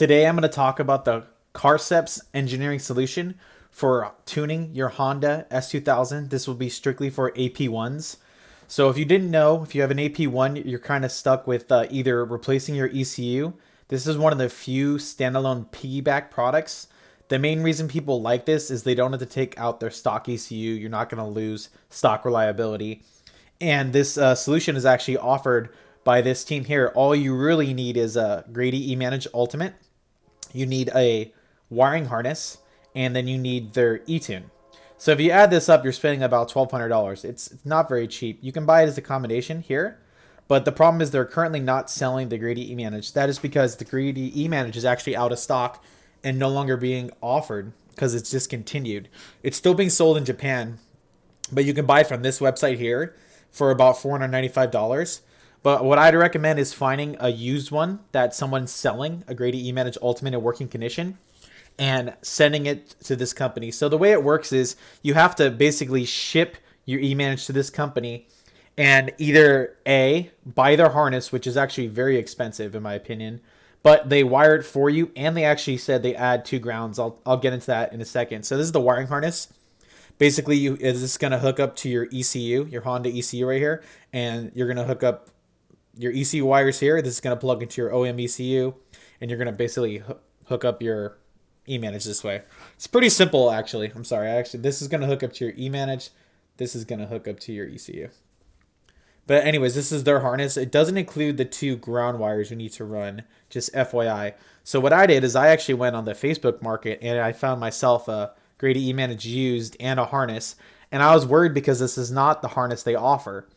Today I'm going to talk about the Karcepts engineering solution for tuning your Honda S2000. This will be strictly for AP1s. So if you didn't know, if you have an AP1, you're kind of stuck with either replacing your ECU. This is one of the few standalone piggyback products. The main reason people like this is they don't have to take out their stock ECU. You're not going to lose stock reliability. And this solution is actually offered by this team here. All you really need is a Grady eManage Ultimate. You need a wiring harness, and then you need their eTune. So if you add this up, you're spending about $1,200. It's not very cheap. You can buy it as a combination here, but the problem is they're currently not selling the Grady eManage. That is because the Grady eManage is actually out of stock and no longer being offered because it's discontinued. It's still being sold in Japan, but you can buy it from this website here for about $495. But what I'd recommend is finding a used one that someone's selling, a Grady eManage Ultimate in working condition, and sending it to this company. So the way it works is you have to basically ship your eManage to this company and either A, buy their harness, which is actually very expensive in my opinion, but they wire it for you, and they actually said they add 2 grounds. I'll get into that in a second. So this is the wiring harness. Basically, is this going to hook up to your ECU, your Honda ECU right here, and you're going to hook up your ECU wires here. This is going to plug into your OEM ECU, and you're going to basically hook up your eManage this way. It's pretty simple, actually. I'm sorry. This is going to hook up to your eManage. This is going to hook up to your ECU. But anyways, this is their harness. It doesn't include the 2 ground wires you need to run, just FYI. So what I did is I actually went on the Facebook market, and I found myself a Grady eManage used and a harness. And I was worried because this is not the harness they offer.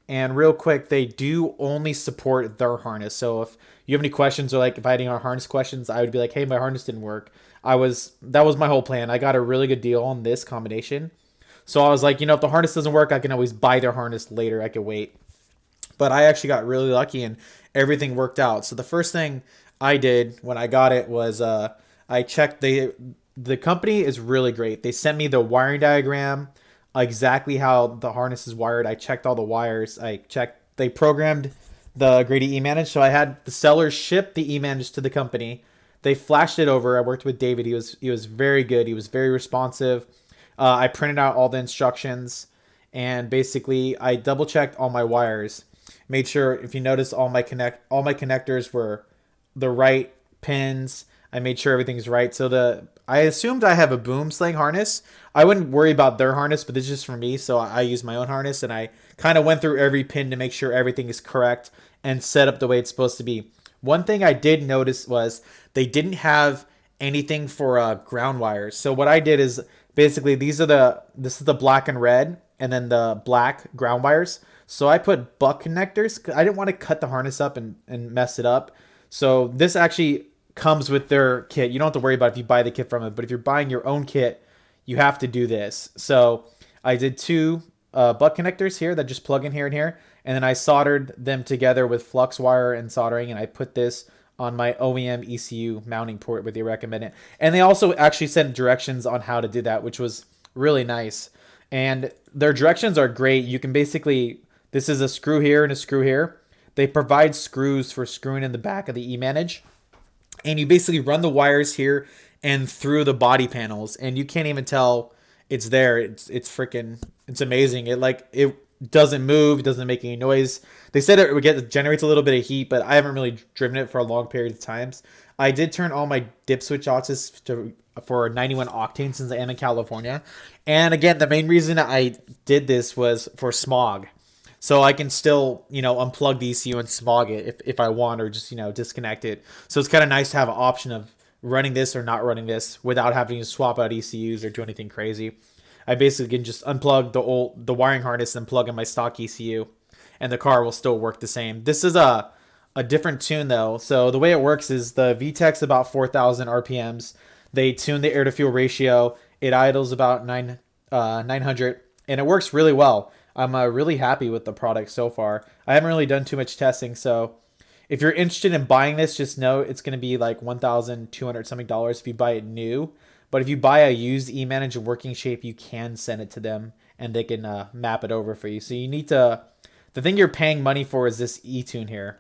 And real quick, they do only support their harness. So if you have any questions, or like if I had any harness questions, I would be like, hey, my harness didn't work. That was my whole plan. I got a really good deal on this combination. So I was like, if the harness doesn't work, I can always buy their harness later. I could wait. But I actually got really lucky and everything worked out. So the first thing I did when I got it was I checked. The company is really great. They sent me the wiring diagram, exactly how the harness is wired. I checked all the wires. They programmed the Grady eManage. So I had the sellers ship the eManage to the company. They flashed it over. I worked with David. He was very good. He was very responsive. I printed out all the instructions, and basically I double checked all my wires. Made sure, if you notice, all my connectors were the right pins. I made sure everything's right. So I assumed I have a boom sling harness. I wouldn't worry about their harness, but this is just for me. So I use my own harness, and I kind of went through every pin to make sure everything is correct and set up the way it's supposed to be. One thing I did notice was they didn't have anything for ground wires. So what I did is basically this is the black and red, and then the black ground wires. So I put buck connectors. I didn't want to cut the harness up and mess it up. So this actually comes with their kit. You don't have to worry about if you buy the kit from it, but if you're buying your own kit, you have to do this. So I did 2 butt connectors here that just plug in here and here, and then I soldered them together with flux wire and soldering, and I put this on my OEM ECU mounting port where they recommend it. And they also actually sent directions on how to do that, which was really nice. And their directions are great. You can basically, this is a screw here and a screw here. They provide screws for screwing in the back of the eManage. And you basically run the wires here and through the body panels, and you can't even tell it's there. It's amazing. It doesn't move, it doesn't make any noise. They said it generates a little bit of heat, but I haven't really driven it for a long period of times. I did turn all my dip switch oxes for 91 octane since I am in California. And again, the main reason I did this was for smog. So I can still, unplug the ECU and smog it if I want, or just, disconnect it. So it's kind of nice to have an option of running this or not running this without having to swap out ECUs or do anything crazy. I basically can just unplug the wiring harness and plug in my stock ECU, and the car will still work the same. This is a different tune though. So the way it works is the VTEC's about 4,000 RPMs. They tune the air to fuel ratio. It idles about 900, and it works really well. I'm really happy with the product so far. I haven't really done too much testing, so if you're interested in buying this, just know it's going to be like $1,200 something if you buy it new. But if you buy a used eManage in working shape, you can send it to them, and they can map it over for you. So you need to, the thing you're paying money for is this eTune here.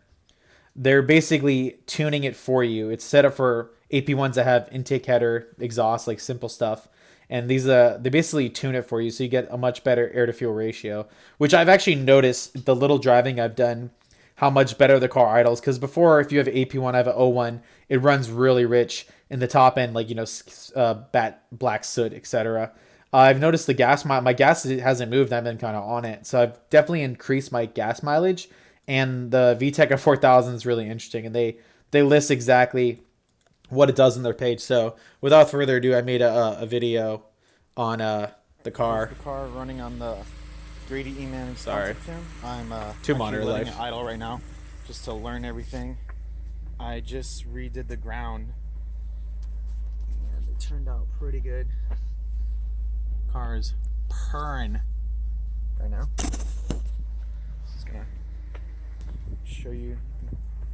they're basically tuning it for you. It's set up for AP1s that have intake header, exhaust, like simple stuff. And these they basically tune it for you so you get a much better air to fuel ratio, which I've actually noticed the little driving I've done how much better the car idles. Because before, if you have AP1, I have an O1, it runs really rich in the top end, like, bat black soot, etc. I've noticed the gas my gas hasn't moved. I've been kind of on it, so I've definitely increased my gas mileage. And the VTEC of 4000 is really interesting, and they list exactly what it does on their page. So without further ado, I made a video on the Here's car. the car running on the 3D E-Man Sorry, concept tune. I'm two actually monitor letting life. it idle right now just to learn everything. I just redid the ground and it turned out pretty good. Car's purring right now. Just gonna show you.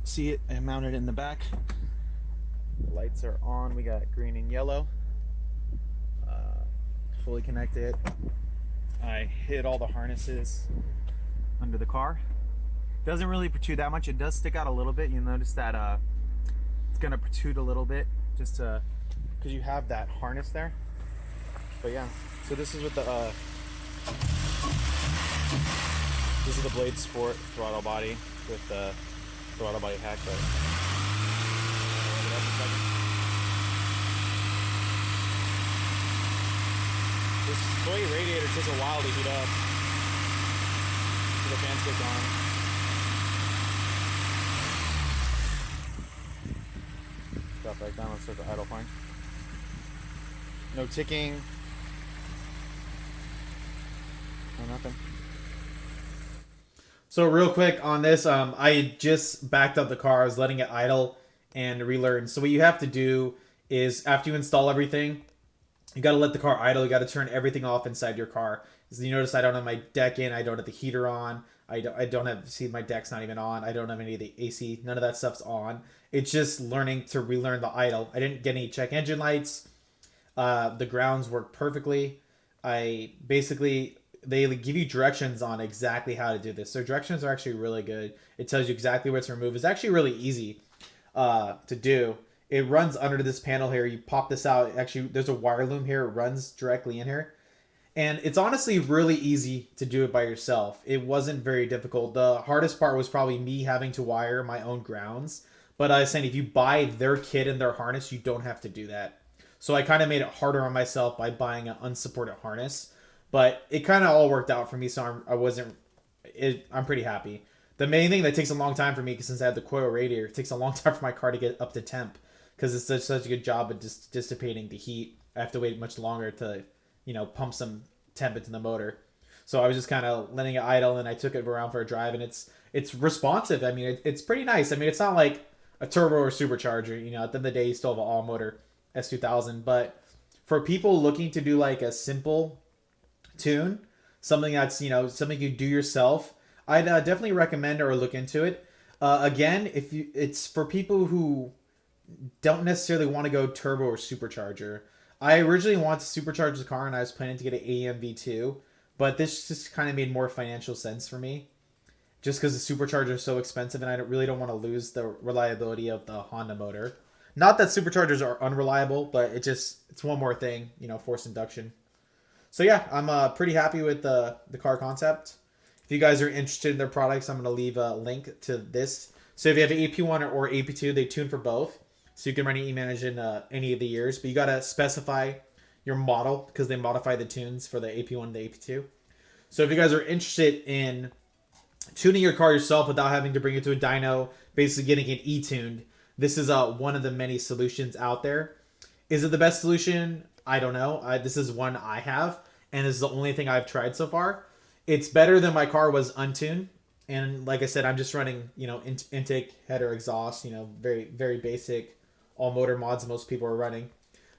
See it? I mounted it in the back. The lights are on. We got green and yellow. Fully connected. I hid all the harnesses under the car. Doesn't really protrude that much. It does stick out a little bit. You'll notice that it's gonna protrude a little bit just because you have that harness there. But yeah, so this is with the this is the Blade Sport throttle body with the throttle body hack. But this toy radiator takes a while to heat up. So the fans get on. Drop back down. Let's start the idle fine. No ticking. No nothing. So real quick on this, I just backed up the car. I was letting it idle and relearn. So what you have to do is after you install everything, you got to let the car idle. You got to turn everything off inside your car. So you notice I don't have my deck in. I don't have the heater on. I don't have, see, my deck's not even on. I don't have any of the AC. None of that stuff's on. It's just learning to relearn the idle. I didn't get any check engine lights. The grounds work perfectly. I basically, they give you directions on exactly how to do this. So directions are actually really good. It tells you exactly where to remove. It's actually really easy to do. It runs under this panel here. You pop this out. Actually, there's a wire loom here. It runs directly in here. And it's honestly really easy to do it by yourself. It wasn't very difficult. The hardest part was probably me having to wire my own grounds. But I was saying if you buy their kit and their harness, you don't have to do that. So I kind of made it harder on myself by buying an unsupported harness. But it kind of all worked out for me, so I'm pretty happy. The main thing that takes a long time for me, because since I have the coil radiator, it takes a long time for my car to get up to temp, because it's such a good job at just dissipating the heat. I have to wait much longer to, pump some temp into the motor. So I was just kind of letting it idle, and I took it around for a drive, and it's responsive. I mean, it's pretty nice. I mean, it's not like a turbo or supercharger. At the end of the day, you still have an all motor S2000. But for people looking to do like a simple tune, something that's something you do yourself, I'd definitely recommend or look into it. Again, it's for people who don't necessarily want to go turbo or supercharger. I originally wanted to supercharge the car and I was planning to get an AMV2, but this just kind of made more financial sense for me. Just because the supercharger is so expensive and I really don't want to lose the reliability of the Honda motor. Not that superchargers are unreliable, but it's one more thing, forced induction. So yeah, I'm pretty happy with the car concept. If you guys are interested in their products, I'm going to leave a link to this. So if you have an AP1 or AP2, they tune for both. So you can run your e-manage in any of the years. But you got to specify your model because they modify the tunes for the AP1 and the AP2. So if you guys are interested in tuning your car yourself without having to bring it to a dyno, basically getting it e-tuned, this is one of the many solutions out there. Is it the best solution? I don't know. This is one I have, and this is the only thing I've tried so far. It's better than my car was untuned, and like I said, I'm just running, intake, header, exhaust, very, very basic, all motor mods most people are running.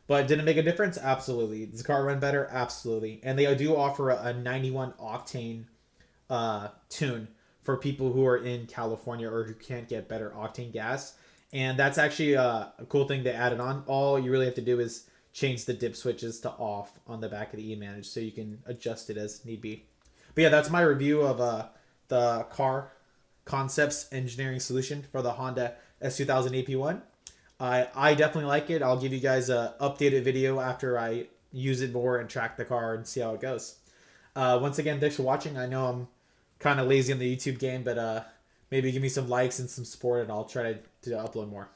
But did it make a difference? Absolutely. Does the car run better? Absolutely. And they do offer a 91 octane tune for people who are in California or who can't get better octane gas. And that's actually a cool thing they added on. All you really have to do is change the dip switches to off on the back of the e-manage so you can adjust it as need be. But yeah, that's my review of the car Karcepts engineering solution for the Honda S2000 AP1. I definitely like it. I'll give you guys a updated video after I use it more and track the car and see how it goes. Once again, thanks for watching. I know I'm kind of lazy on the YouTube game, but maybe give me some likes and some support, and I'll try to upload more.